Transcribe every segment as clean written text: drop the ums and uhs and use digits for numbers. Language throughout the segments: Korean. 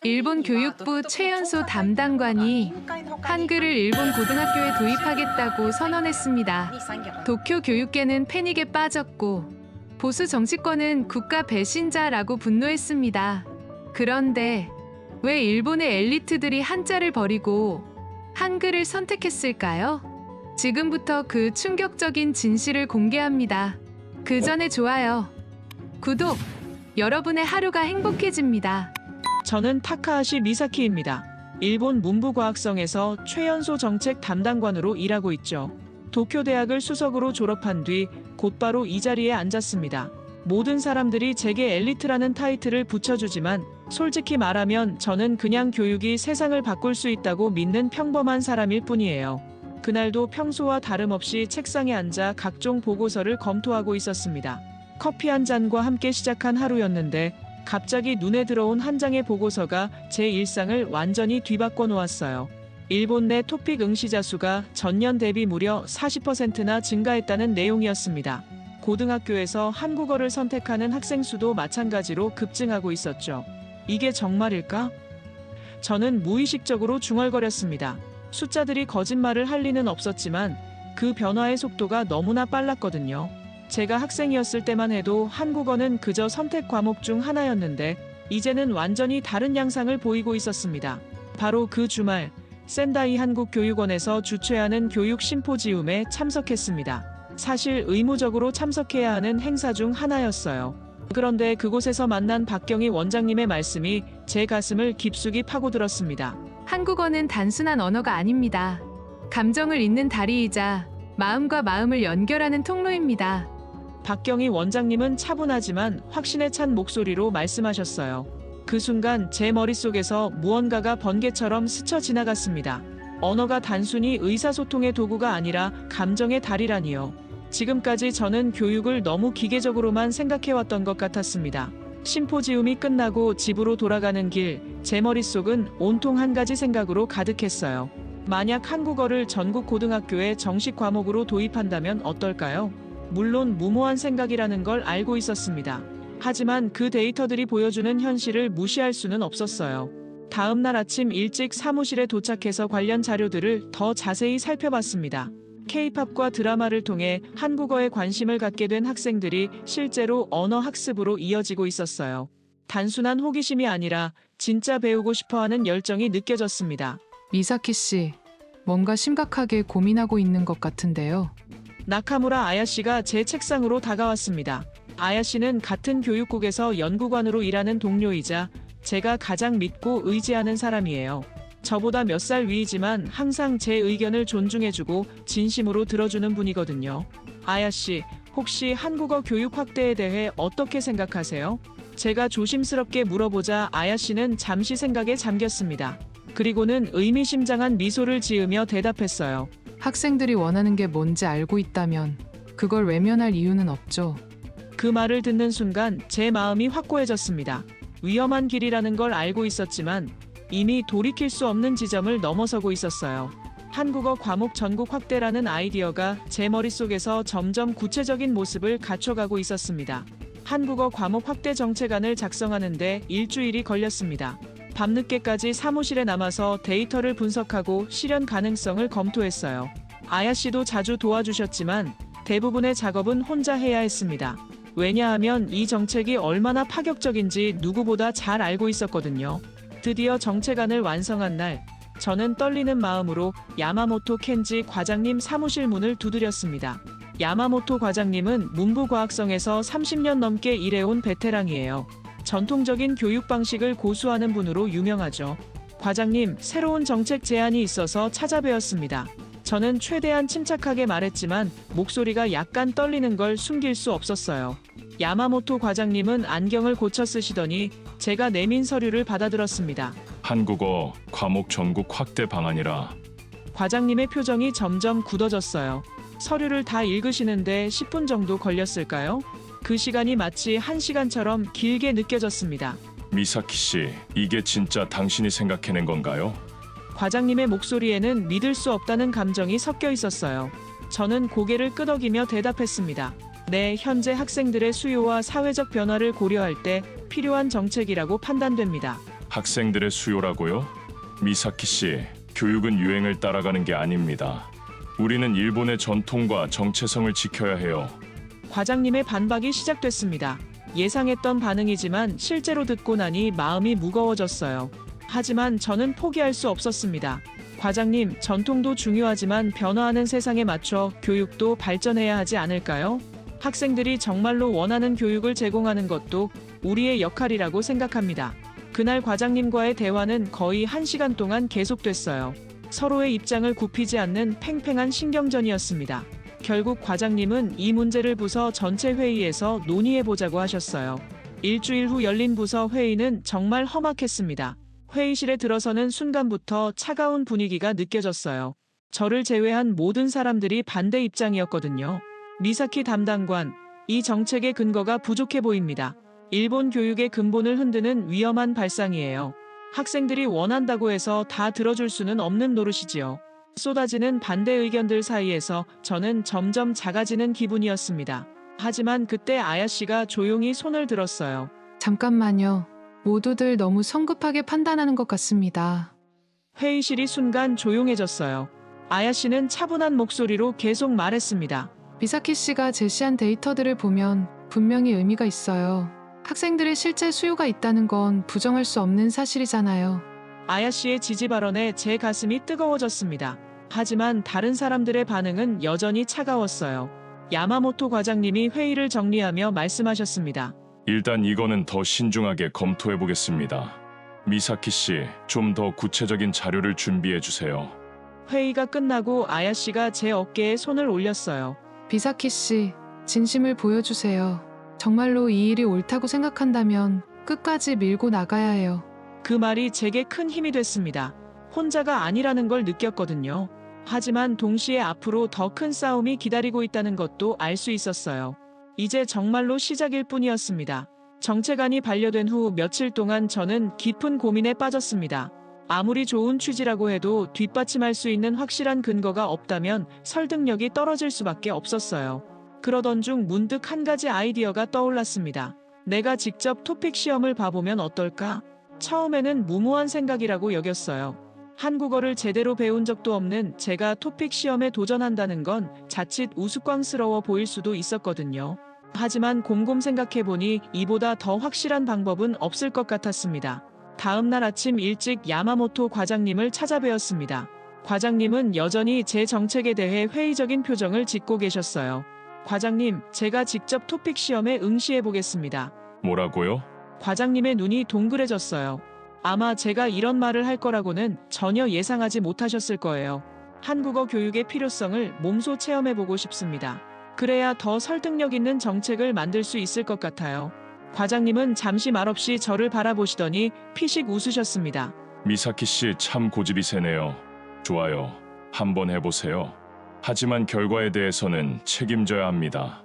일본 교육부 최연소 담당관이 한글을 일본 고등학교에 도입하겠다고 선언했습니다. 도쿄 교육계는 패닉에 빠졌고 보수 정치권은 국가 배신자라고 분노했습니다. 그런데 왜 일본의 엘리트들이 한자를 버리고 한글을 선택했을까요? 지금부터 그 충격적인 진실을 공개합니다. 그 전에 좋아요, 구독, 여러분의 하루가 행복해집니다. 저는 타카하시 미사키입니다. 일본 문부과학성에서 최연소 정책 담당관으로 일하고 있죠. 도쿄대학을 수석으로 졸업한 뒤 곧바로 이 자리에 앉았습니다. 모든 사람들이 제게 엘리트라는 타이틀을 붙여주지만 솔직히 말하면 저는 그냥 교육이 세상을 바꿀 수 있다고 믿는 평범한 사람일 뿐이에요. 그날도 평소와 다름없이 책상에 앉아 각종 보고서를 검토하고 있었습니다. 커피 한 잔과 함께 시작한 하루였는데 갑자기 눈에 들어온 한 장의 보고서가 제 일상을 완전히 뒤바꿔 놓았어요. 일본 내 토픽 응시자 수가 전년 대비 무려 40%나 증가했다는 내용이었습니다. 고등학교에서 한국어를 선택하는 학생 수도 마찬가지로 급증하고 있었죠. 이게 정말일까? 저는 무의식적으로 중얼거렸습니다. 숫자들이 거짓말을 할 리는 없었지만 그 변화의 속도가 너무나 빨랐거든요. 제가 학생이었을 때만 해도 한국어는 그저 선택 과목 중 하나였는데 이제는 완전히 다른 양상을 보이고 있었습니다. 바로 그 주말 센다이 한국교육원에서 주최하는 교육 심포지움에 참석했습니다. 사실 의무적으로 참석해야 하는 행사 중 하나였어요. 그런데 그곳에서 만난 박경희 원장님의 말씀이 제 가슴을 깊숙이 파고들었습니다. 한국어는 단순한 언어가 아닙니다. 감정을 잇는 다리이자 마음과 마음을 연결하는 통로입니다. 박경희 원장님은 차분하지만 확신에 찬 목소리로 말씀하셨어요. 그 순간 제 머릿속에서 무언가가 번개처럼 스쳐 지나갔습니다. 언어가 단순히 의사소통의 도구가 아니라 감정의 다리라니요. 지금까지 저는 교육을 너무 기계적으로만 생각해왔던 것 같았습니다. 심포지움이 끝나고 집으로 돌아가는 길, 제 머릿속은 온통 한 가지 생각으로 가득했어요. 만약 한국어를 전국 고등학교에 정식 과목으로 도입한다면 어떨까요? 물론 무모한 생각이라는 걸 알고 있었습니다. 하지만 그 데이터들이 보여주는 현실을 무시할 수는 없었어요. 다음 날 아침 일찍 사무실에 도착해서 관련 자료들을 더 자세히 살펴봤습니다. K-팝과 드라마를 통해 한국어에 관심을 갖게 된 학생들이 실제로 언어 학습으로 이어지고 있었어요. 단순한 호기심이 아니라 진짜 배우고 싶어하는 열정이 느껴졌습니다. 미사키 씨, 뭔가 심각하게 고민하고 있는 것 같은데요. 나카무라 아야씨가 제 책상으로 다가왔습니다. 아야씨는 같은 교육국에서 연구관으로 일하는 동료이자 제가 가장 믿고 의지하는 사람이에요. 저보다 몇 살 위이지만 항상 제 의견을 존중해주고 진심으로 들어주는 분이거든요. 아야씨, 혹시 한국어 교육 확대에 대해 어떻게 생각하세요? 제가 조심스럽게 물어보자 아야씨는 잠시 생각에 잠겼습니다. 그리고는 의미심장한 미소를 지으며 대답했어요. 학생들이 원하는 게 뭔지 알고 있다면 그걸 외면할 이유는 없죠. 그 말을 듣는 순간 제 마음이 확고해졌습니다. 위험한 길이라는 걸 알고 있었지만 이미 돌이킬 수 없는 지점을 넘어서고 있었어요. 한국어 과목 전국 확대라는 아이디어가 제 머릿속에서 점점 구체적인 모습을 갖춰가고 있었습니다. 한국어 과목 확대 정책안을 작성하는데 일주일이 걸렸습니다. 밤늦게까지 사무실에 남아서 데이터를 분석하고 실현 가능성을 검토했어요. 아야씨도 자주 도와주셨지만 대부분의 작업은 혼자 해야 했습니다. 왜냐하면 이 정책이 얼마나 파격적인지 누구보다 잘 알고 있었거든요. 드디어 정책안을 완성한 날, 저는 떨리는 마음으로 야마모토 켄지 과장님 사무실 문을 두드렸습니다. 야마모토 과장님은 문부과학성에서 30년 넘게 일해온 베테랑이에요. 전통적인 교육 방식을 고수하는 분으로 유명하죠. 과장님, 새로운 정책 제안이 있어서 찾아뵈었습니다. 저는 최대한 침착하게 말했지만 목소리가 약간 떨리는 걸 숨길 수 없었어요. 야마모토 과장님은 안경을 고쳐 쓰시더니 제가 내민 서류를 받아들었습니다. 한국어 과목 전국 확대 방안이라. 과장님의 표정이 점점 굳어졌어요. 서류를 다 읽으시는데 10분 정도 걸렸을까요? 그 시간이 마치 1시간처럼 길게 느껴졌습니다. 미사키 씨, 이게 진짜 당신이 생각해낸 건가요? 과장님의 목소리에는 믿을 수 없다는 감정이 섞여 있었어요. 저는 고개를 끄덕이며 대답했습니다. 네, 현재 학생들의 수요와 사회적 변화를 고려할 때 필요한 정책이라고 판단됩니다. 학생들의 수요라고요? 미사키 씨, 교육은 유행을 따라가는 게 아닙니다. 우리는 일본의 전통과 정체성을 지켜야 해요. 과장님의 반박이 시작됐습니다. 예상했던 반응이지만 실제로 듣고 나니 마음이 무거워졌어요. 하지만 저는 포기할 수 없었습니다. 과장님, 전통도 중요하지만 변화하는 세상에 맞춰 교육도 발전해야 하지 않을까요? 학생들이 정말로 원하는 교육을 제공하는 것도 우리의 역할이라고 생각합니다. 그날 과장님과의 대화는 거의 1시간 동안 계속됐어요. 서로의 입장을 굽히지 않는 팽팽한 신경전이었습니다. 결국 과장님은 이 문제를 부서 전체 회의에서 논의해보자고 하셨어요. 일주일 후 열린 부서 회의는 정말 험악했습니다. 회의실에 들어서는 순간부터 차가운 분위기가 느껴졌어요. 저를 제외한 모든 사람들이 반대 입장이었거든요. 미사키 담당관, 이 정책의 근거가 부족해 보입니다. 일본 교육의 근본을 흔드는 위험한 발상이에요. 학생들이 원한다고 해서 다 들어줄 수는 없는 노릇이지요. 쏟아지는 반대 의견들 사이에서 저는 점점 작아지는 기분이었습니다. 하지만 그때 아야 씨가 조용히 손을 들었어요. 잠깐만요. 모두들 너무 성급하게 판단하는 것 같습니다. 회의실이 순간 조용해졌어요. 아야 씨는 차분한 목소리로 계속 말했습니다. 미사키 씨가 제시한 데이터들을 보면 분명히 의미가 있어요. 학생들의 실제 수요가 있다는 건 부정할 수 없는 사실이잖아요. 아야 씨의 지지 발언에 제 가슴이 뜨거워졌습니다. 하지만 다른 사람들의 반응은 여전히 차가웠어요. 야마모토 과장님이 회의를 정리하며 말씀하셨습니다. 일단 이거는 더 신중하게 검토해 보겠습니다. 미사키 씨, 좀 더 구체적인 자료를 준비해 주세요. 회의가 끝나고 아야 씨가 제 어깨에 손을 올렸어요. 미사키 씨, 진심을 보여주세요. 정말로 이 일이 옳다고 생각한다면 끝까지 밀고 나가야 해요. 그 말이 제게 큰 힘이 됐습니다. 혼자가 아니라는 걸 느꼈거든요. 하지만 동시에 앞으로 더 큰 싸움이 기다리고 있다는 것도 알 수 있었어요. 이제 정말로 시작일 뿐이었습니다. 정책안이 반려된 후 며칠 동안 저는 깊은 고민에 빠졌습니다. 아무리 좋은 취지라고 해도 뒷받침할 수 있는 확실한 근거가 없다면 설득력이 떨어질 수밖에 없었어요. 그러던 중 문득 한 가지 아이디어가 떠올랐습니다. 내가 직접 토픽 시험을 봐보면 어떨까? 처음에는 무모한 생각이라고 여겼어요. 한국어를 제대로 배운 적도 없는 제가 토픽 시험에 도전한다는 건 자칫 우스꽝스러워 보일 수도 있었거든요. 하지만 곰곰 생각해보니 이보다 더 확실한 방법은 없을 것 같았습니다. 다음 날 아침 일찍 야마모토 과장님을 찾아뵈었습니다. 과장님은 여전히 제 정책에 대해 회의적인 표정을 짓고 계셨어요. 과장님, 제가 직접 토픽 시험에 응시해보겠습니다. 뭐라고요? 과장님의 눈이 동그래졌어요. 아마 제가 이런 말을 할 거라고는 전혀 예상하지 못하셨을 거예요. 한국어 교육의 필요성을 몸소 체험해보고 싶습니다. 그래야 더 설득력 있는 정책을 만들 수 있을 것 같아요. 과장님은 잠시 말없이 저를 바라보시더니 피식 웃으셨습니다. 미사키 씨 참 고집이 세네요. 좋아요. 한번 해보세요. 하지만 결과에 대해서는 책임져야 합니다.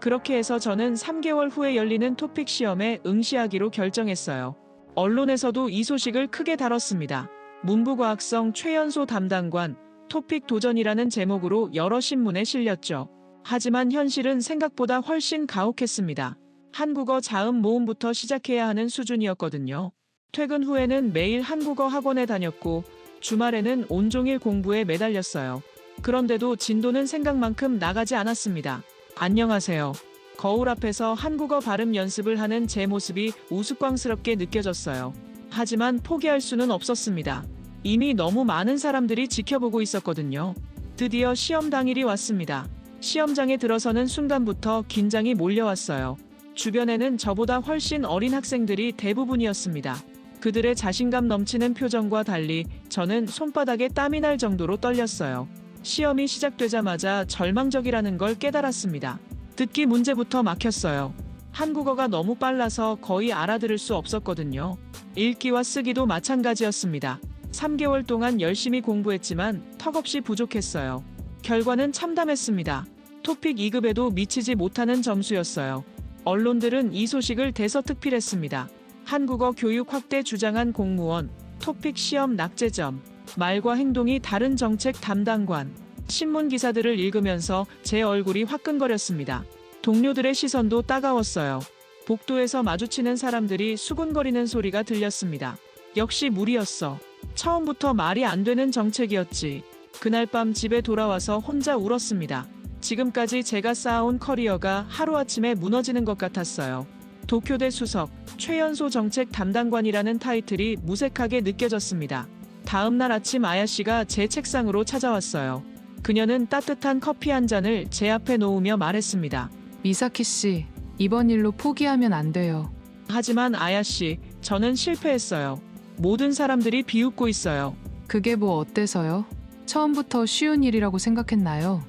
그렇게 해서 저는 3개월 후에 열리는 토픽 시험에 응시하기로 결정했어요. 언론에서도 이 소식을 크게 다뤘습니다. 문부과학성 최연소 담당관, 토픽 도전이라는 제목으로 여러 신문에 실렸죠. 하지만 현실은 생각보다 훨씬 가혹했습니다. 한국어 자음 모음부터 시작해야 하는 수준이었거든요. 퇴근 후에는 매일 한국어 학원에 다녔고 주말에는 온종일 공부에 매달렸어요. 그런데도 진도는 생각만큼 나가지 않았습니다. 안녕하세요. 거울 앞에서 한국어 발음 연습을 하는 제 모습이 우스꽝스럽게 느껴졌어요. 하지만 포기할 수는 없었습니다. 이미 너무 많은 사람들이 지켜보고 있었거든요. 드디어 시험 당일이 왔습니다. 시험장에 들어서는 순간부터 긴장이 몰려왔어요. 주변에는 저보다 훨씬 어린 학생들이 대부분이었습니다. 그들의 자신감 넘치는 표정과 달리 저는 손바닥에 땀이 날 정도로 떨렸어요. 시험이 시작되자마자 절망적이라는 걸 깨달았습니다. 듣기 문제부터 막혔어요. 한국어가 너무 빨라서 거의 알아들을 수 없었거든요. 읽기와 쓰기도 마찬가지였습니다. 3개월 동안 열심히 공부했지만 턱없이 부족했어요. 결과는 참담했습니다. 토픽 2급에도 미치지 못하는 점수였어요. 언론들은 이 소식을 대서특필했습니다. 한국어 교육 확대 주장한 공무원, 토픽 시험 낙제점, 말과 행동이 다른 정책 담당관. 신문 기사들을 읽으면서 제 얼굴이 화끈거렸습니다. 동료들의 시선도 따가웠어요. 복도에서 마주치는 사람들이 수군거리는 소리가 들렸습니다. 역시 무리였어. 처음부터 말이 안 되는 정책이었지. 그날 밤 집에 돌아와서 혼자 울었습니다. 지금까지 제가 쌓아온 커리어가 하루아침에 무너지는 것 같았어요. 도쿄대 수석, 최연소 정책 담당관이라는 타이틀이 무색하게 느껴졌습니다. 다음 날 아침 아야 씨가 제 책상으로 찾아왔어요. 그녀는 따뜻한 커피 한 잔을 제 앞에 놓으며 말했습니다. 미사키 씨, 이번 일로 포기하면 안 돼요. 하지만 아야 씨, 저는 실패했어요. 모든 사람들이 비웃고 있어요. 그게 뭐 어때서요? 처음부터 쉬운 일이라고 생각했나요?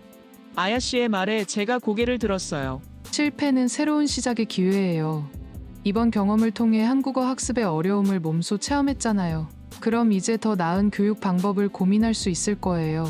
아야 씨의 말에 제가 고개를 들었어요. 실패는 새로운 시작의 기회예요. 이번 경험을 통해 한국어 학습의 어려움을 몸소 체험했잖아요. 그럼 이제 더 나은 교육 방법을 고민할 수 있을 거예요.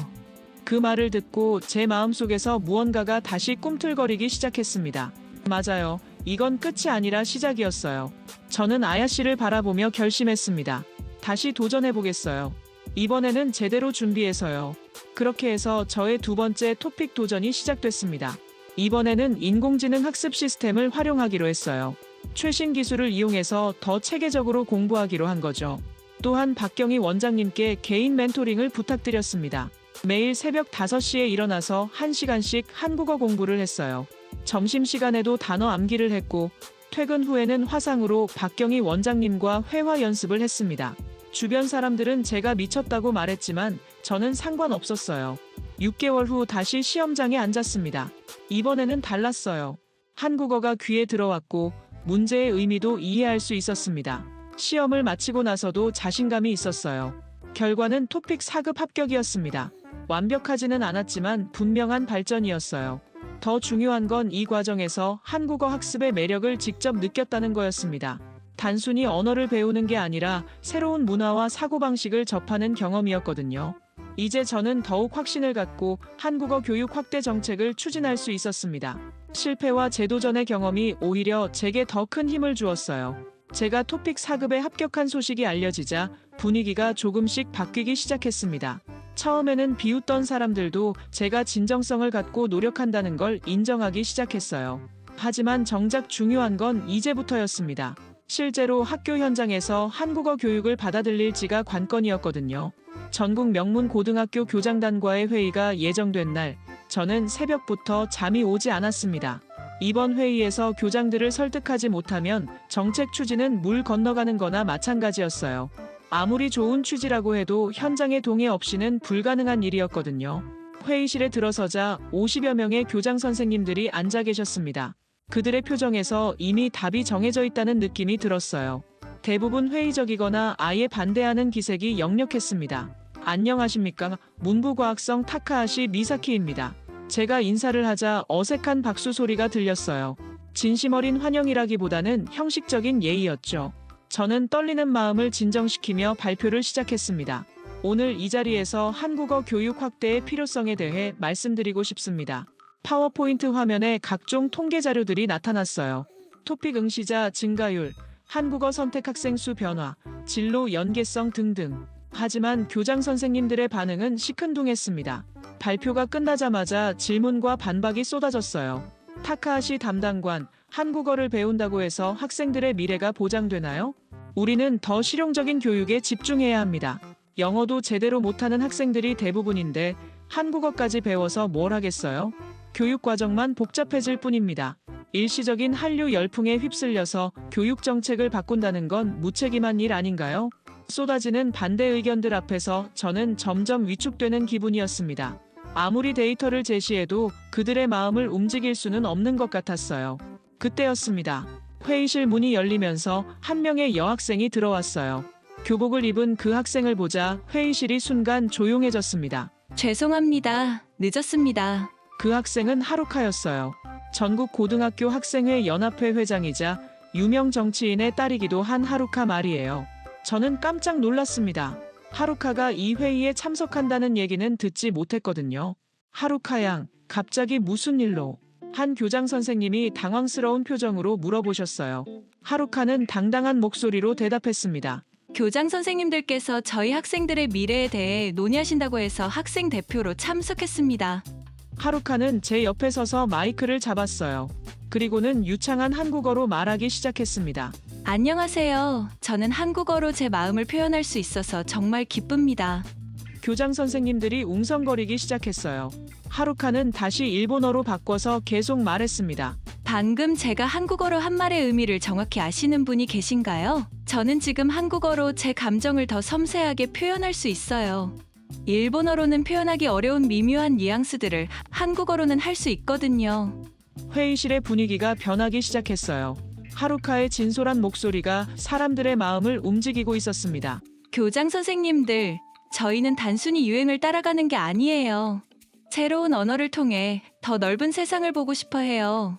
그 말을 듣고 제 마음속에서 무언가가 다시 꿈틀거리기 시작했습니다. 맞아요. 이건 끝이 아니라 시작이었어요. 저는 아야 씨를 바라보며 결심했습니다. 다시 도전해보겠어요. 이번에는 제대로 준비해서요. 그렇게 해서 저의 두 번째 토픽 도전이 시작됐습니다. 이번에는 인공지능 학습 시스템을 활용하기로 했어요. 최신 기술을 이용해서 더 체계적으로 공부하기로 한 거죠. 또한 박경희 원장님께 개인 멘토링을 부탁드렸습니다. 매일 새벽 5시에 일어나서 1시간씩 한국어 공부를 했어요. 점심시간에도 단어 암기를 했고 퇴근 후에는 화상으로 박경희 원장님과 회화 연습을 했습니다. 주변 사람들은 제가 미쳤다고 말했지만 저는 상관없었어요. 6개월 후 다시 시험장에 앉았습니다. 이번에는 달랐어요. 한국어가 귀에 들어왔고 문제의 의미도 이해할 수 있었습니다. 시험을 마치고 나서도 자신감이 있었어요. 결과는 토픽 4급 합격이었습니다. 완벽하지는 않았지만 분명한 발전이었어요. 더 중요한 건 이 과정에서 한국어 학습의 매력을 직접 느꼈다는 거였습니다. 단순히 언어를 배우는 게 아니라 새로운 문화와 사고방식을 접하는 경험이었거든요. 이제 저는 더욱 확신을 갖고 한국어 교육 확대 정책을 추진할 수 있었습니다. 실패와 재도전의 경험이 오히려 제게 더 큰 힘을 주었어요. 제가 토픽 4급에 합격한 소식이 알려지자 분위기가 조금씩 바뀌기 시작했습니다. 처음에는 비웃던 사람들도 제가 진정성을 갖고 노력한다는 걸 인정하기 시작했어요. 하지만 정작 중요한 건 이제부터였습니다. 실제로 학교 현장에서 한국어 교육을 받아들일지가 관건이었거든요. 전국 명문 고등학교 교장단과의 회의가 예정된 날, 저는 새벽부터 잠이 오지 않았습니다. 이번 회의에서 교장들을 설득하지 못하면 정책 추진은 물 건너가는 거나 마찬가지였어요. 아무리 좋은 취지라고 해도 현장의 동의 없이는 불가능한 일이었거든요. 회의실에 들어서자 50여 명의 교장 선생님들이 앉아 계셨습니다. 그들의 표정에서 이미 답이 정해져 있다는 느낌이 들었어요. 대부분 회의적이거나 아예 반대하는 기색이 역력했습니다. 안녕하십니까? 문부과학성 타카하시 미사키입니다. 제가 인사를 하자 어색한 박수 소리가 들렸어요. 진심 어린 환영이라기보다는 형식적인 예의였죠. 저는 떨리는 마음을 진정시키며 발표를 시작했습니다. 오늘 이 자리에서 한국어 교육 확대의 필요성에 대해 말씀드리고 싶습니다. 파워포인트 화면에 각종 통계 자료들이 나타났어요. 토픽 응시자 증가율, 한국어 선택 학생 수 변화, 진로 연계성 등등. 하지만 교장 선생님들의 반응은 시큰둥했습니다. 발표가 끝나자마자 질문과 반박이 쏟아졌어요. 타카하시 담당관, 한국어를 배운다고 해서 학생들의 미래가 보장되나요? 우리는 더 실용적인 교육에 집중해야 합니다. 영어도 제대로 못하는 학생들이 대부분인데 한국어까지 배워서 뭘 하겠어요? 교육 과정만 복잡해질 뿐입니다. 일시적인 한류 열풍에 휩쓸려서 교육 정책을 바꾼다는 건 무책임한 일 아닌가요? 쏟아지는 반대 의견들 앞에서 저는 점점 위축되는 기분이었습니다. 아무리 데이터를 제시해도 그들의 마음을 움직일 수는 없는 것 같았어요. 그때였습니다. 회의실 문이 열리면서 한 명의 여학생이 들어왔어요. 교복을 입은 그 학생을 보자 회의실이 순간 조용해졌습니다. 죄송합니다. 늦었습니다. 그 학생은 하루카였어요. 전국 고등학교 학생회 연합회 회장이자 유명 정치인의 딸이기도 한 하루카 말이에요. 저는 깜짝 놀랐습니다. 하루카가 이 회의에 참석한다는 얘기는 듣지 못했거든요. 하루카 양, 갑자기 무슨 일로? 한 교장 선생님이 당황스러운 표정으로 물어보셨어요. 하루카는 당당한 목소리로 대답했습니다. 교장 선생님들께서 저희 학생들의 미래에 대해 논의하신다고 해서 학생 대표로 참석했습니다. 하루카는 제 옆에 서서 마이크를 잡았어요. 그리고는 유창한 한국어로 말하기 시작했습니다. 안녕하세요. 저는 한국어로 제 마음을 표현할 수 있어서 정말 기쁩니다. 교장 선생님들이 웅성거리기 시작했어요. 하루카는 다시 일본어로 바꿔서 계속 말했습니다. 방금 제가 한국어로 한 말의 의미를 정확히 아시는 분이 계신가요? 저는 지금 한국어로 제 감정을 더 섬세하게 표현할 수 있어요. 일본어로는 표현하기 어려운 미묘한 뉘앙스들을 한국어로는 할 수 있거든요. 회의실의 분위기가 변하기 시작했어요. 하루카의 진솔한 목소리가 사람들의 마음을 움직이고 있었습니다. 교장 선생님들, 저희는 단순히 유행을 따라가는 게 아니에요. 새로운 언어를 통해 더 넓은 세상을 보고 싶어 해요.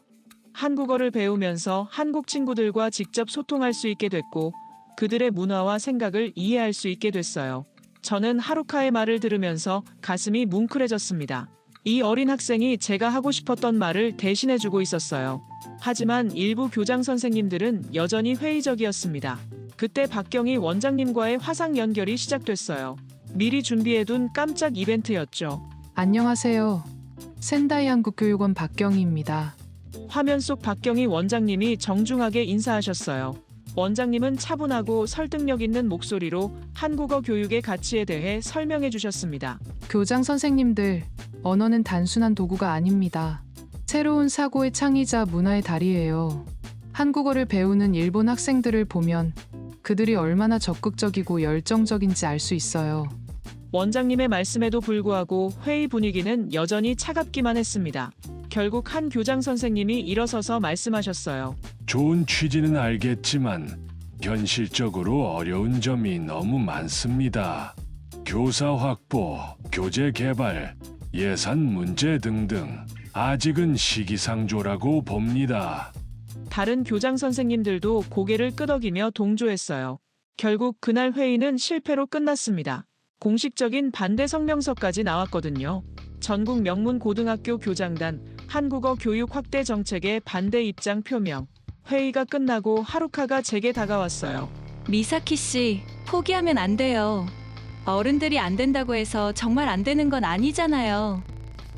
한국어를 배우면서 한국 친구들과 직접 소통할 수 있게 됐고 그들의 문화와 생각을 이해할 수 있게 됐어요. 저는 하루카의 말을 들으면서 가슴이 뭉클해졌습니다. 이 어린 학생이 제가 하고 싶었던 말을 대신해주고 있었어요. 하지만 일부 교장 선생님들은 여전히 회의적이었습니다. 그때 박경희 원장님과의 화상 연결이 시작됐어요. 미리 준비해둔 깜짝 이벤트였죠. 안녕하세요. 센다이 한국교육원 박경희입니다. 화면 속 박경희 원장님이 정중하게 인사하셨어요. 원장님은 차분하고 설득력 있는 목소리로 한국어 교육의 가치에 대해 설명해 주셨습니다. 교장 선생님들, 언어는 단순한 도구가 아닙니다. 새로운 사고의 창의자 문화의 다리예요. 한국어를 배우는 일본 학생들을 보면 그들이 얼마나 적극적이고 열정적인지 알 수 있어요. 원장님의 말씀에도 불구하고 회의 분위기는 여전히 차갑기만 했습니다. 결국 한 교장 선생님이 일어서서 말씀하셨어요. 좋은 취지는 알겠지만 현실적으로 어려운 점이 너무 많습니다. 교사 확보, 교재 개발, 예산 문제 등등 아직은 시기상조라고 봅니다. 다른 교장 선생님들도 고개를 끄덕이며 동조했어요. 결국 그날 회의는 실패로 끝났습니다. 공식적인 반대 성명서까지 나왔거든요. 전국 명문 고등학교 교장단 한국어 교육 확대 정책에 반대 입장 표명. 회의가 끝나고 하루카가 제게 다가왔어요. 미사키 씨, 포기하면 안 돼요. 어른들이 안 된다고 해서 정말 안 되는 건 아니잖아요.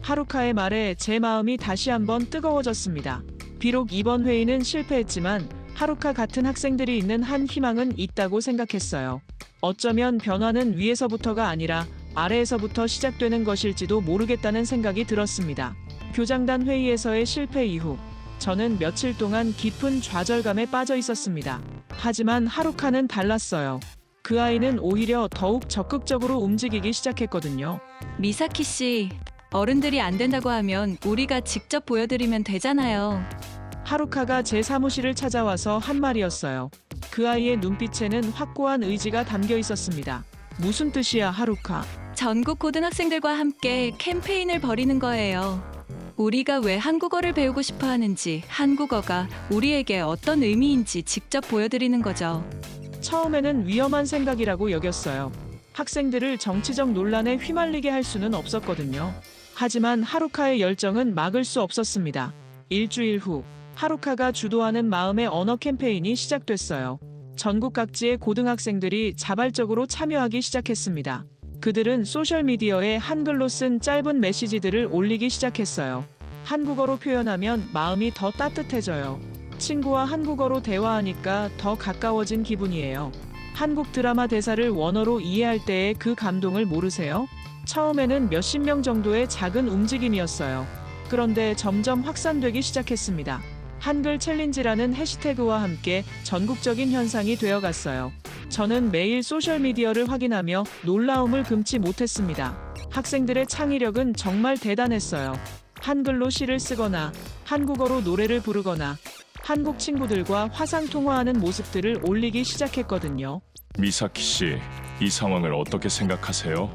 하루카의 말에 제 마음이 다시 한번 뜨거워졌습니다. 비록 이번 회의는 실패했지만 하루카 같은 학생들이 있는 한 희망은 있다고 생각했어요. 어쩌면 변화는 위에서부터가 아니라 아래에서부터 시작되는 것일지도 모르겠다는 생각이 들었습니다. 교장단 회의에서의 실패 이후 저는 며칠 동안 깊은 좌절감에 빠져 있었습니다. 하지만 하루카는 달랐어요. 그 아이는 오히려 더욱 적극적으로 움직이기 시작했거든요. 미사키 씨, 어른들이 안 된다고 하면 우리가 직접 보여드리면 되잖아요. 하루카가 제 사무실을 찾아와서 한 말이었어요. 그 아이의 눈빛에는 확고한 의지가 담겨 있었습니다. 무슨 뜻이야, 하루카? 전국 고등학생들과 함께 캠페인을 벌이는 거예요. 우리가 왜 한국어를 배우고 싶어 하는지, 한국어가 우리에게 어떤 의미인지 직접 보여드리는 거죠. 처음에는 위험한 생각이라고 여겼어요. 학생들을 정치적 논란에 휘말리게 할 수는 없었거든요. 하지만 하루카의 열정은 막을 수 없었습니다. 일주일 후 하루카가 주도하는 마음의 언어 캠페인이 시작됐어요. 전국 각지의 고등학생들이 자발적으로 참여하기 시작했습니다. 그들은 소셜미디어에 한글로 쓴 짧은 메시지들을 올리기 시작했어요. 한국어로 표현하면 마음이 더 따뜻해져요. 친구와 한국어로 대화하니까 더 가까워진 기분이에요. 한국 드라마 대사를 원어로 이해할 때의 그 감동을 모르세요? 처음에는 몇십 명 정도의 작은 움직임이었어요. 그런데 점점 확산되기 시작했습니다. 한글 챌린지라는 해시태그와 함께 전국적인 현상이 되어갔어요. 저는 매일 소셜미디어를 확인하며 놀라움을 금치 못했습니다. 학생들의 창의력은 정말 대단했어요. 한글로 시를 쓰거나 한국어로 노래를 부르거나 한국 친구들과 화상 통화하는 모습들을 올리기 시작했거든요. 미사키 씨, 이 상황을 어떻게 생각하세요?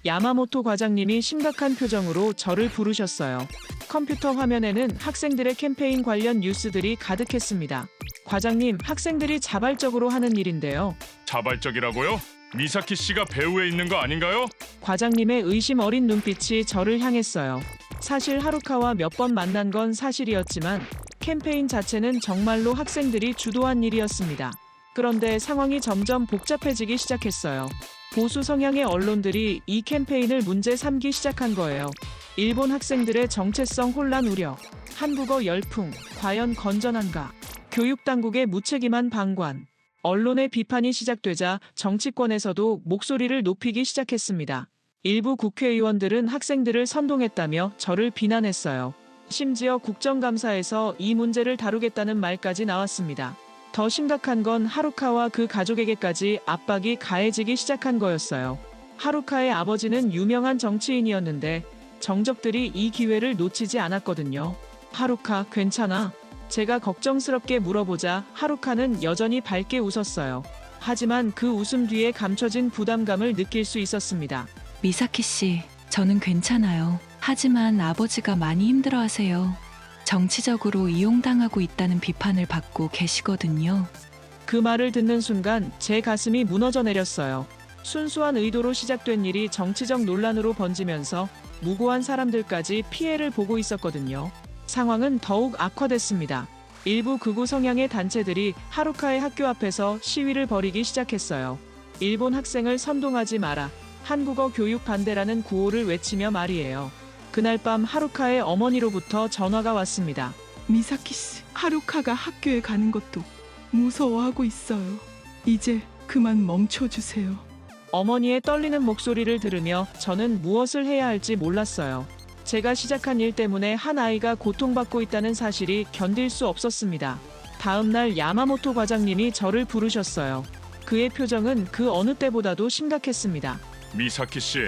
야마모토 과장님이 심각한 표정으로 저를 부르셨어요. 컴퓨터 화면에는 학생들의 캠페인 관련 뉴스들이 가득했습니다. 과장님, 학생들이 자발적으로 하는 일인데요. 자발적이라고요? 미사키 씨가 배후에 있는 거 아닌가요? 과장님의 의심 어린 눈빛이 저를 향했어요. 사실 하루카와 몇 번 만난 건 사실이었지만 캠페인 자체는 정말로 학생들이 주도한 일이었습니다. 그런데 상황이 점점 복잡해지기 시작했어요. 보수 성향의 언론들이 이 캠페인을 문제 삼기 시작한 거예요. 일본 학생들의 정체성 혼란 우려, 한국어 열풍, 과연 건전한가? 교육당국의 무책임한 방관, 언론의 비판이 시작되자 정치권에서도 목소리를 높이기 시작했습니다. 일부 국회의원들은 학생들을 선동했다며 저를 비난했어요. 심지어 국정감사에서 이 문제를 다루겠다는 말까지 나왔습니다. 더 심각한 건 하루카와 그 가족에게까지 압박이 가해지기 시작한 거였어요. 하루카의 아버지는 유명한 정치인이었는데 정적들이 이 기회를 놓치지 않았거든요. 하루카, 괜찮아? 제가 걱정스럽게 물어보자 하루카는 여전히 밝게 웃었어요. 하지만 그 웃음 뒤에 감춰진 부담감을 느낄 수 있었습니다. 미사키 씨, 저는 괜찮아요. 하지만 아버지가 많이 힘들어하세요. 정치적으로 이용당하고 있다는 비판을 받고 계시거든요. 그 말을 듣는 순간 제 가슴이 무너져 내렸어요. 순수한 의도로 시작된 일이 정치적 논란으로 번지면서 무고한 사람들까지 피해를 보고 있었거든요. 상황은 더욱 악화됐습니다. 일부 극우 성향의 단체들이 하루카의 학교 앞에서 시위를 벌이기 시작했어요. 일본 학생을 선동하지 마라, 한국어 교육 반대라는 구호를 외치며 말이에요. 그날 밤 하루카의 어머니로부터 전화가 왔습니다. 미사키 씨, 하루카가 학교에 가는 것도 무서워하고 있어요. 이제 그만 멈춰주세요. 어머니의 떨리는 목소리를 들으며 저는 무엇을 해야 할지 몰랐어요. 제가 시작한 일 때문에 한 아이가 고통받고 있다는 사실이 견딜 수 없었습니다. 다음 날 야마모토 과장님이 저를 부르셨어요. 그의 표정은 그 어느 때보다도 심각했습니다. 미사키 씨,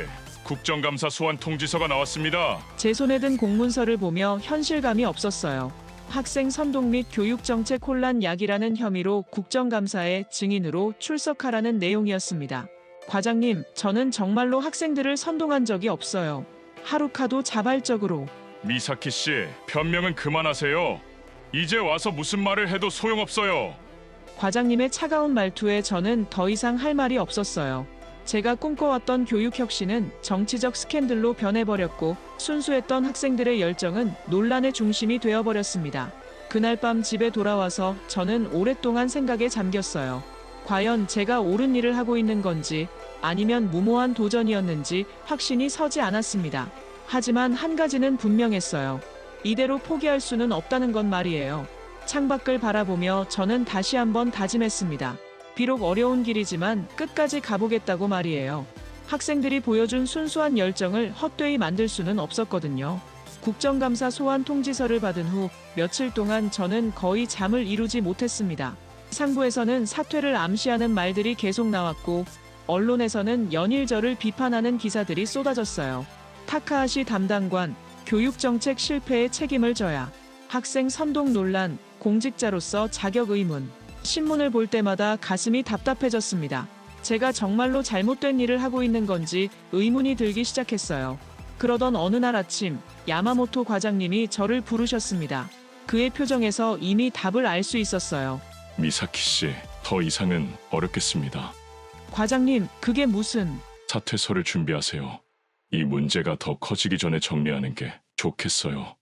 국정감사 소환 통지서가 나왔습니다. 제 손에 든 공문서를 보며 현실감이 없었어요. 학생 선동 및 교육정책 혼란 야기라는 혐의로 국정감사에 증인으로 출석하라는 내용이었습니다. 과장님, 저는 정말로 학생들을 선동한 적이 없어요. 하루카도 자발적으로. 미사키 씨, 변명은 그만하세요. 이제 와서 무슨 말을 해도 소용없어요. 과장님의 차가운 말투에 저는 더 이상 할 말이 없었어요. 제가 꿈꿔왔던 교육혁신은 정치적 스캔들로 변해버렸고 순수했던 학생들의 열정은 논란의 중심이 되어버렸습니다. 그날 밤 집에 돌아와서 저는 오랫동안 생각에 잠겼어요. 과연 제가 옳은 일을 하고 있는 건지 아니면 무모한 도전이었는지 확신이 서지 않았습니다. 하지만 한 가지는 분명했어요. 이대로 포기할 수는 없다는 건 말이에요. 창밖을 바라보며 저는 다시 한번 다짐했습니다. 비록 어려운 길이지만 끝까지 가보겠다고 말이에요. 학생들이 보여준 순수한 열정을 헛되이 만들 수는 없었거든요. 국정감사 소환 통지서를 받은 후 며칠 동안 저는 거의 잠을 이루지 못했습니다. 상부에서는 사퇴를 암시하는 말들이 계속 나왔고 언론에서는 연일 저를 비판하는 기사들이 쏟아졌어요. 타카하시 담당관, 교육정책 실패의 책임을 져야, 학생 선동 논란, 공직자로서 자격 의문. 신문을 볼 때마다 가슴이 답답해졌습니다. 제가 정말로 잘못된 일을 하고 있는 건지 의문이 들기 시작했어요. 그러던 어느 날 아침, 야마모토 과장님이 저를 부르셨습니다. 그의 표정에서 이미 답을 알 수 있었어요. 미사키 씨, 더 이상은 어렵겠습니다. 과장님, 그게 무슨... 사퇴서를 준비하세요. 이 문제가 더 커지기 전에 정리하는 게 좋겠어요.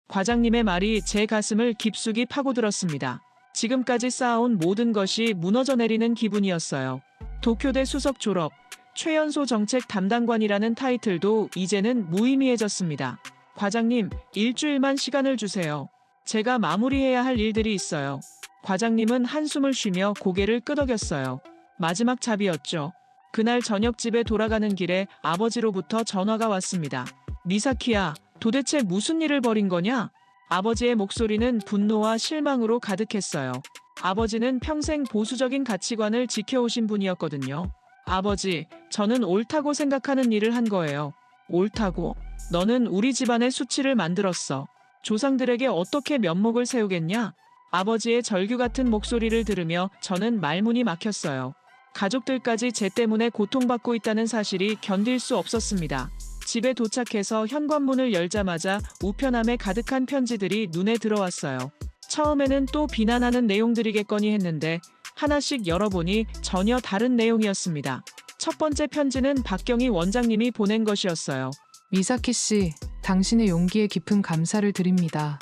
과장님의 말이 제 가슴을 깊숙이 파고들었습니다. 지금까지 쌓아온 모든 것이 무너져 내리는 기분이었어요. 도쿄대 수석 졸업, 최연소 정책 담당관이라는 타이틀도 이제는 무의미해졌습니다. 과장님, 일주일만 시간을 주세요. 제가 마무리해야 할 일들이 있어요. 과장님은 한숨을 쉬며 고개를 끄덕였어요. 마지막 잡이었죠. 그날 저녁 집에 돌아가는 길에 아버지로부터 전화가 왔습니다. 미사키야, 도대체 무슨 일을 벌인 거냐? 아버지의 목소리는 분노와 실망으로 가득했어요. 아버지는 평생 보수적인 가치관을 지켜오신 분이었거든요. 아버지, 저는 옳다고 생각하는 일을 한 거예요. 옳다고? 너는 우리 집안의 수치를 만들었어. 조상들에게 어떻게 면목을 세우겠냐? 아버지의 절규 같은 목소리를 들으며 저는 말문이 막혔어요. 가족들까지 제 때문에 고통받고 있다는 사실이 견딜 수 없었습니다. 집에 도착해서 현관문을 열자마자 우편함에 가득한 편지들이 눈에 들어왔어요. 처음에는 또 비난하는 내용들이겠거니 했는데 하나씩 열어보니 전혀 다른 내용이었습니다. 첫 번째 편지는 박경희 원장님이 보낸 것이었어요. 미사키 씨, 당신의 용기에 깊은 감사를 드립니다.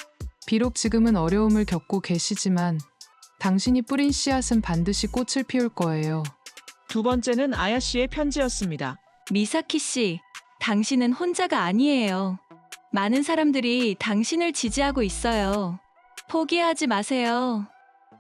비록 지금은 어려움을 겪고 계시지만 당신이 뿌린 씨앗은 반드시 꽃을 피울 거예요. 두 번째는 아야 씨의 편지였습니다. 미사키 씨, 당신은 혼자가 아니에요. 많은 사람들이 당신을 지지하고 있어요. 포기하지 마세요.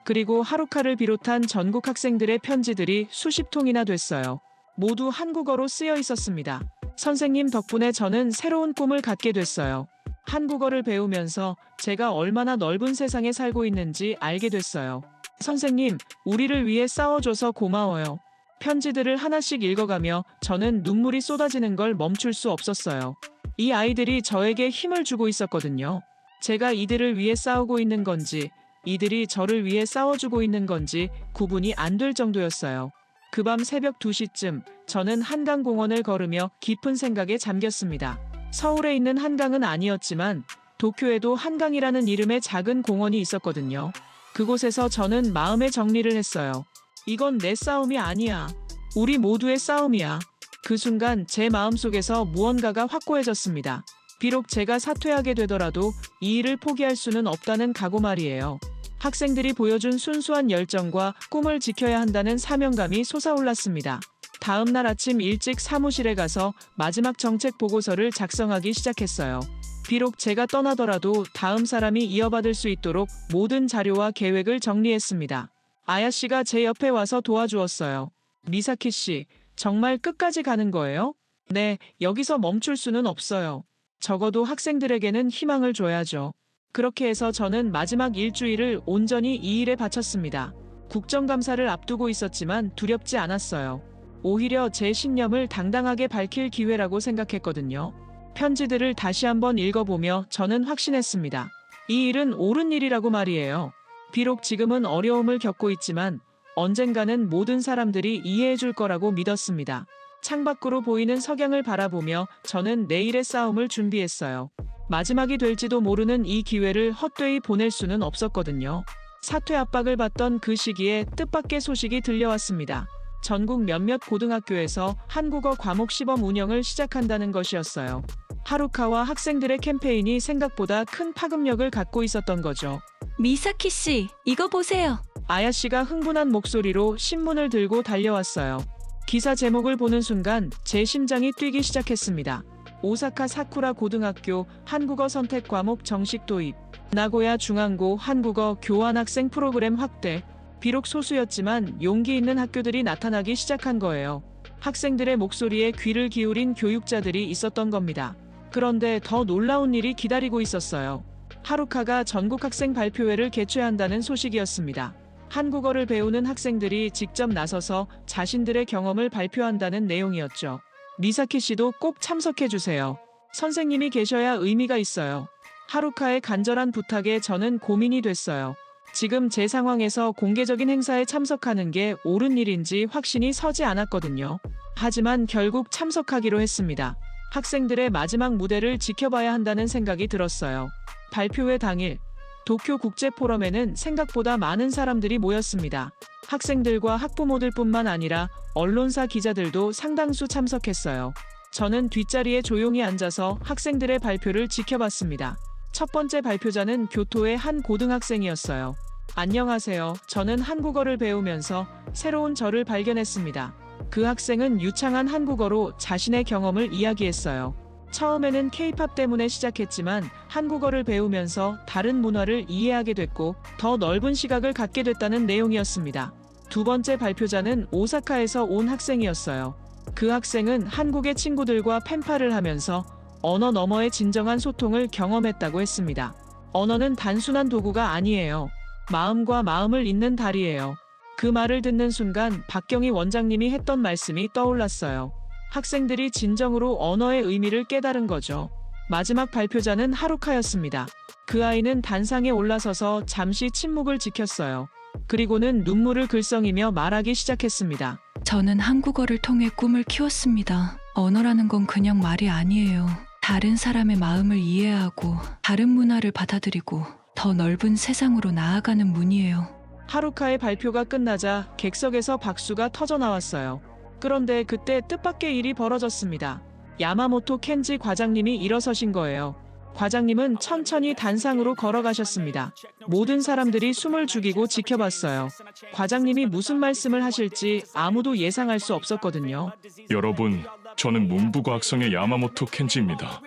그리고 하루카를 비롯한 전국 학생들의 편지들이 수십 통이나 됐어요. 모두 한국어로 쓰여 있었습니다. 선생님 덕분에 저는 새로운 꿈을 갖게 됐어요. 한국어를 배우면서 제가 얼마나 넓은 세상에 살고 있는지 알게 됐어요. 선생님, 우리를 위해 싸워줘서 고마워요. 편지들을 하나씩 읽어가며 저는 눈물이 쏟아지는 걸 멈출 수 없었어요. 이 아이들이 저에게 힘을 주고 있었거든요. 제가 이들을 위해 싸우고 있는 건지, 이들이 저를 위해 싸워주고 있는 건지 구분이 안 될 정도였어요. 그 밤 새벽 2시쯤 저는 한강공원을 걸으며 깊은 생각에 잠겼습니다. 서울에 있는 한강은 아니었지만 도쿄에도 한강이라는 이름의 작은 공원이 있었거든요. 그곳에서 저는 마음의 정리를 했어요. 이건 내 싸움이 아니야. 우리 모두의 싸움이야. 그 순간 제 마음속에서 무언가가 확고해졌습니다. 비록 제가 사퇴하게 되더라도 이 일을 포기할 수는 없다는 각오 말이에요. 학생들이 보여준 순수한 열정과 꿈을 지켜야 한다는 사명감이 솟아올랐습니다. 다음 날 아침 일찍 사무실에 가서 마지막 정책 보고서를 작성하기 시작했어요. 비록 제가 떠나더라도 다음 사람이 이어받을 수 있도록 모든 자료와 계획을 정리했습니다. 아야 씨가 제 옆에 와서 도와주었어요. 미사키 씨, 정말 끝까지 가는 거예요? 네, 여기서 멈출 수는 없어요. 적어도 학생들에게는 희망을 줘야죠. 그렇게 해서 저는 마지막 일주일을 온전히 이 일에 바쳤습니다. 국정감사를 앞두고 있었지만 두렵지 않았어요. 오히려 제 신념을 당당하게 밝힐 기회라고 생각했거든요. 편지들을 다시 한번 읽어보며 저는 확신했습니다. 이 일은 옳은 일이라고 말이에요. 비록 지금은 어려움을 겪고 있지만 언젠가는 모든 사람들이 이해해 줄 거라고 믿었습니다. 창밖으로 보이는 석양을 바라보며 저는 내일의 싸움을 준비했어요. 마지막이 될지도 모르는 이 기회를 헛되이 보낼 수는 없었거든요. 사퇴 압박을 받던 그 시기에 뜻밖의 소식이 들려왔습니다. 전국 몇몇 고등학교에서 한국어 과목 시범 운영을 시작한다는 것이었어요. 하루카와 학생들의 캠페인이 생각보다 큰 파급력을 갖고 있었던 거죠. 미사키 씨, 이거 보세요. 아야 씨가 흥분한 목소리로 신문을 들고 달려왔어요. 기사 제목을 보는 순간 제 심장이 뛰기 시작했습니다. 오사카 사쿠라 고등학교 한국어 선택 과목 정식 도입. 나고야 중앙고 한국어 교환학생 프로그램 확대. 비록 소수였지만 용기 있는 학교들이 나타나기 시작한 거예요. 학생들의 목소리에 귀를 기울인 교육자들이 있었던 겁니다. 그런데 더 놀라운 일이 기다리고 있었어요. 하루카가 전국 학생 발표회를 개최한다는 소식이었습니다. 한국어를 배우는 학생들이 직접 나서서 자신들의 경험을 발표한다는 내용이었죠. 미사키 씨도 꼭 참석해 주세요. 선생님이 계셔야 의미가 있어요. 하루카의 간절한 부탁에 저는 고민이 됐어요. 지금 제 상황에서 공개적인 행사에 참석하는 게 옳은 일인지 확신이 서지 않았거든요. 하지만 결국 참석하기로 했습니다. 학생들의 마지막 무대를 지켜봐야 한다는 생각이 들었어요. 발표회 당일 도쿄 국제포럼에는 생각보다 많은 사람들이 모였습니다. 학생들과 학부모들뿐만 아니라 언론사 기자들도 상당수 참석했어요. 저는 뒷자리에 조용히 앉아서 학생들의 발표를 지켜봤습니다. 첫 번째 발표자는 교토의 한 고등학생이었어요. 안녕하세요. 저는 한국어를 배우면서 새로운 저를 발견했습니다. 그 학생은 유창한 한국어로 자신의 경험을 이야기했어요. 처음에는 K-팝 때문에 시작했지만 한국어를 배우면서 다른 문화를 이해하게 됐고 더 넓은 시각을 갖게 됐다는 내용이었습니다. 두 번째 발표자는 오사카에서 온 학생이었어요. 그 학생은 한국의 친구들과 펜팔을 하면서 언어 너머의 진정한 소통을 경험했다고 했습니다. 언어는 단순한 도구가 아니에요. 마음과 마음을 잇는 다리예요. 그 말을 듣는 순간 박경희 원장님이 했던 말씀이 떠올랐어요. 학생들이 진정으로 언어의 의미를 깨달은 거죠. 마지막 발표자는 하루카였습니다. 그 아이는 단상에 올라서서 잠시 침묵을 지켰어요. 그리고는 눈물을 글썽이며 말하기 시작했습니다. 저는 한국어를 통해 꿈을 키웠습니다. 언어라는 건 그냥 말이 아니에요. 다른 사람의 마음을 이해하고 다른 문화를 받아들이고 더 넓은 세상으로 나아가는 문이에요. 하루카의 발표가 끝나자 객석에서 박수가 터져 나왔어요. 그런데 그때 뜻밖의 일이 벌어졌습니다. 야마모토 켄지 과장님이 일어서신 거예요. 과장님은 천천히 단상으로 걸어가셨습니다. 모든 사람들이 숨을 죽이고 지켜봤어요. 과장님이 무슨 말씀을 하실지 아무도 예상할 수 없었거든요. 여러분, 저는 문부과학성의 야마모토 켄지입니다.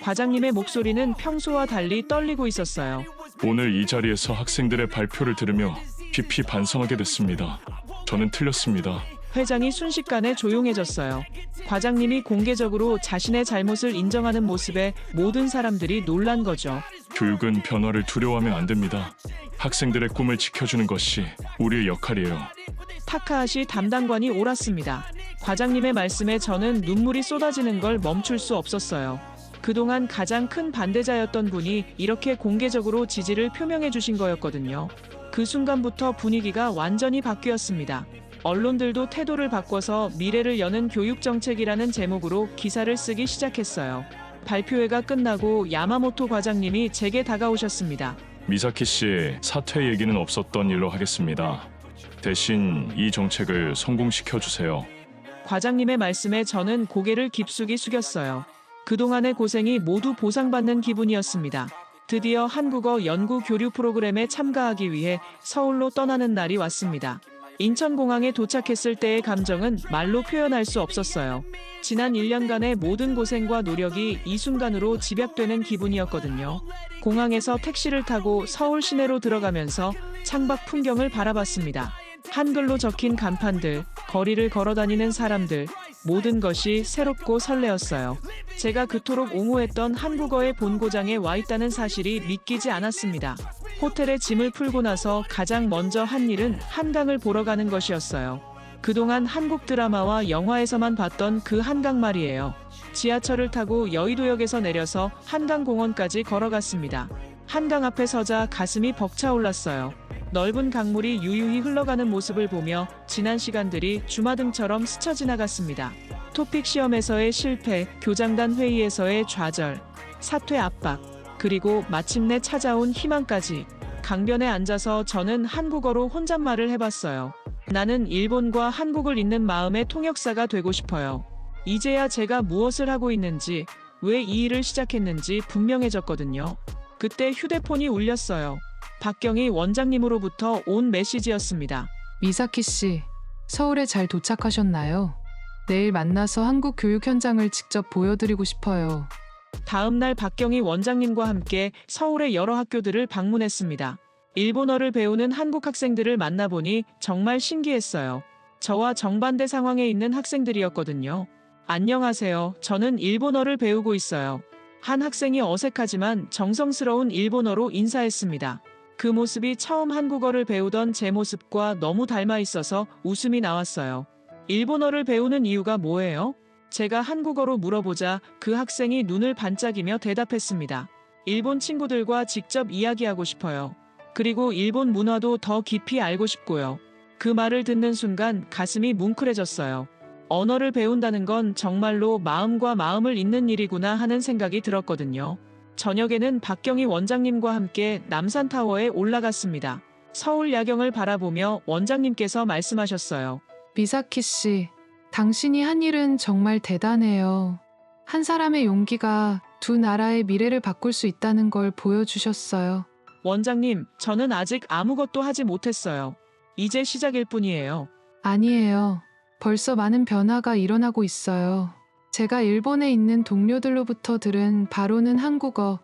과장님의 목소리는 평소와 달리 떨리고 있었어요. 오늘 이 자리에서 학생들의 발표를 들으며 깊이 반성하게 됐습니다. 저는 틀렸습니다. 회장이 순식간에 조용해졌어요. 과장님이 공개적으로 자신의 잘못을 인정하는 모습에 모든 사람들이 놀란 거죠. 교육은 변화를 두려워하면 안 됩니다. 학생들의 꿈을 지켜주는 것이 우리의 역할이에요. 타카하시 담당관이 옳았습니다. 과장님의 말씀에 저는 눈물이 쏟아지는 걸 멈출 수 없었어요. 그동안 가장 큰 반대자였던 분이 이렇게 공개적으로 지지를 표명해 주신 거였거든요. 그 순간부터 분위기가 완전히 바뀌었습니다. 언론들도 태도를 바꿔서 미래를 여는 교육정책이라는 제목으로 기사를 쓰기 시작했어요. 발표회가 끝나고 야마모토 과장님이 제게 다가오셨습니다. 미사키 씨, 사퇴 얘기는 없었던 일로 하겠습니다. 대신 이 정책을 성공시켜 주세요. 과장님의 말씀에 저는 고개를 깊숙이 숙였어요. 그동안의 고생이 모두 보상받는 기분이었습니다. 드디어 한국어 연구 교류 프로그램에 참가하기 위해 서울로 떠나는 날이 왔습니다. 인천공항에 도착했을 때의 감정은 말로 표현할 수 없었어요. 지난 1년간의 모든 고생과 노력이 이 순간으로 집약되는 기분이었거든요. 공항에서 택시를 타고 서울 시내로 들어가면서 창밖 풍경을 바라봤습니다. 한글로 적힌 간판들, 거리를 걸어다니는 사람들, 모든 것이 새롭고 설레었어요. 제가 그토록 옹호했던 한국어의 본고장에 와 있다는 사실이 믿기지 않았습니다. 호텔에 짐을 풀고 나서 가장 먼저 한 일은 한강을 보러 가는 것이었어요. 그동안 한국 드라마와 영화에서만 봤던 그 한강 말이에요. 지하철을 타고 여의도역에서 내려서 한강공원까지 걸어갔습니다. 한강 앞에 서자 가슴이 벅차올랐어요. 넓은 강물이 유유히 흘러가는 모습을 보며 지난 시간들이 주마등처럼 스쳐 지나갔습니다. 토픽 시험에서의 실패, 교장단 회의에서의 좌절, 사퇴 압박, 그리고 마침내 찾아온 희망까지. 강변에 앉아서 저는 한국어로 혼잣말을 해봤어요. 나는 일본과 한국을 잇는 마음의 통역사가 되고 싶어요. 이제야 제가 무엇을 하고 있는지, 왜 이 일을 시작했는지 분명해졌거든요. 그때 휴대폰이 울렸어요. 박경희 원장님으로부터 온 메시지였습니다. 미사키 씨, 서울에 잘 도착하셨나요? 내일 만나서 한국 교육 현장을 직접 보여드리고 싶어요. 다음 날 박경희 원장님과 함께 서울의 여러 학교들을 방문했습니다. 일본어를 배우는 한국 학생들을 만나보니 정말 신기했어요. 저와 정반대 상황에 있는 학생들이었거든요. 안녕하세요. 저는 일본어를 배우고 있어요. 한 학생이 어색하지만 정성스러운 일본어로 인사했습니다. 그 모습이 처음 한국어를 배우던 제 모습과 너무 닮아 있어서 웃음이 나왔어요. 일본어를 배우는 이유가 뭐예요? 제가 한국어로 물어보자 그 학생이 눈을 반짝이며 대답했습니다. 일본 친구들과 직접 이야기하고 싶어요. 그리고 일본 문화도 더 깊이 알고 싶고요. 그 말을 듣는 순간 가슴이 뭉클해졌어요. 언어를 배운다는 건 정말로 마음과 마음을 잇는 일이구나 하는 생각이 들었거든요. 저녁에는 박경희 원장님과 함께 남산타워에 올라갔습니다. 서울 야경을 바라보며 원장님께서 말씀하셨어요. 미사키 씨, 당신이 한 일은 정말 대단해요. 한 사람의 용기가 두 나라의 미래를 바꿀 수 있다는 걸 보여주셨어요. 원장님, 저는 아직 아무것도 하지 못했어요. 이제 시작일 뿐이에요. 아니에요. 벌써 많은 변화가 일어나고 있어요. 제가 일본에 있는 동료들로부터 들은 바로는 한국어,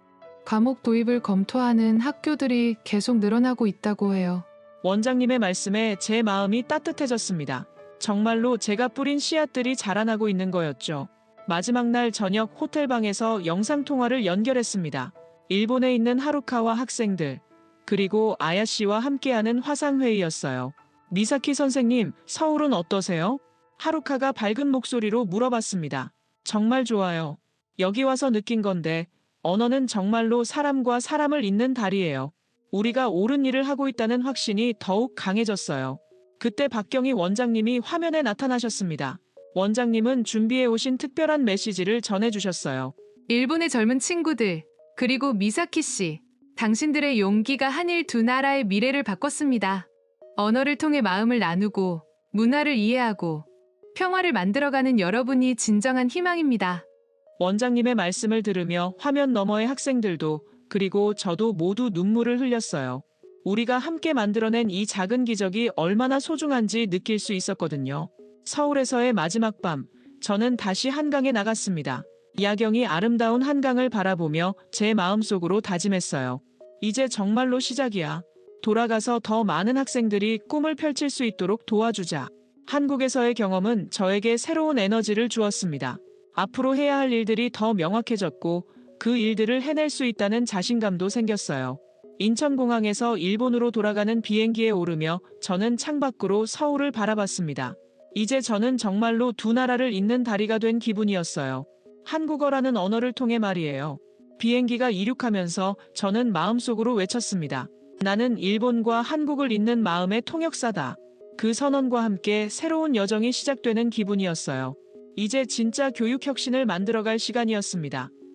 과목 도입을 검토하는 학교들이 계속 늘어나고 있다고 해요. 원장님의 말씀에 제 마음이 따뜻해졌습니다. 정말로 제가 뿌린 씨앗들이 자라나고 있는 거였죠. 마지막 날 저녁 호텔방에서 영상통화를 연결했습니다. 일본에 있는 하루카와 학생들, 그리고 아야 씨와 함께하는 화상회의였어요. 미사키 선생님, 서울은 어떠세요? 하루카가 밝은 목소리로 물어봤습니다. 정말 좋아요. 여기 와서 느낀 건데, 언어는 정말로 사람과 사람을 잇는 다리예요. 우리가 옳은 일을 하고 있다는 확신이 더욱 강해졌어요. 그때 박경희 원장님이 화면에 나타나셨습니다. 원장님은 준비해 오신 특별한 메시지를 전해주셨어요. 일본의 젊은 친구들, 그리고 미사키 씨, 당신들의 용기가 한일 두 나라의 미래를 바꿨습니다. 언어를 통해 마음을 나누고, 문화를 이해하고, 평화를 만들어가는 여러분이 진정한 희망입니다. 원장님의 말씀을 들으며 화면 너머의 학생들도, 그리고 저도 모두 눈물을 흘렸어요. 우리가 함께 만들어낸 이 작은 기적이 얼마나 소중한지 느낄 수 있었거든요. 서울에서의 마지막 밤, 저는 다시 한강에 나갔습니다. 야경이 아름다운 한강을 바라보며 제 마음속으로 다짐했어요. 이제 정말로 시작이야. 돌아가서 더 많은 학생들이 꿈을 펼칠 수 있도록 도와주자. 한국에서의 경험은 저에게 새로운 에너지를 주었습니다. 앞으로 해야 할 일들이 더 명확해졌고 그 일들을 해낼 수 있다는 자신감도 생겼어요. 인천공항에서 일본으로 돌아가는 비행기에 오르며 저는 창밖으로 서울을 바라봤습니다. 이제 저는 정말로 두 나라를 잇는 다리가 된 기분이었어요. 한국어라는 언어를 통해 말이에요. 비행기가 이륙하면서 저는 마음속으로 외쳤습니다. 나는 일본과 한국을 잇는 마음의 통역사다. 그 선언과 함께 새로운 여정이 시작되는 기분이었어요. 이제 진짜 교육 혁신을 만들어갈 시간이었습니다.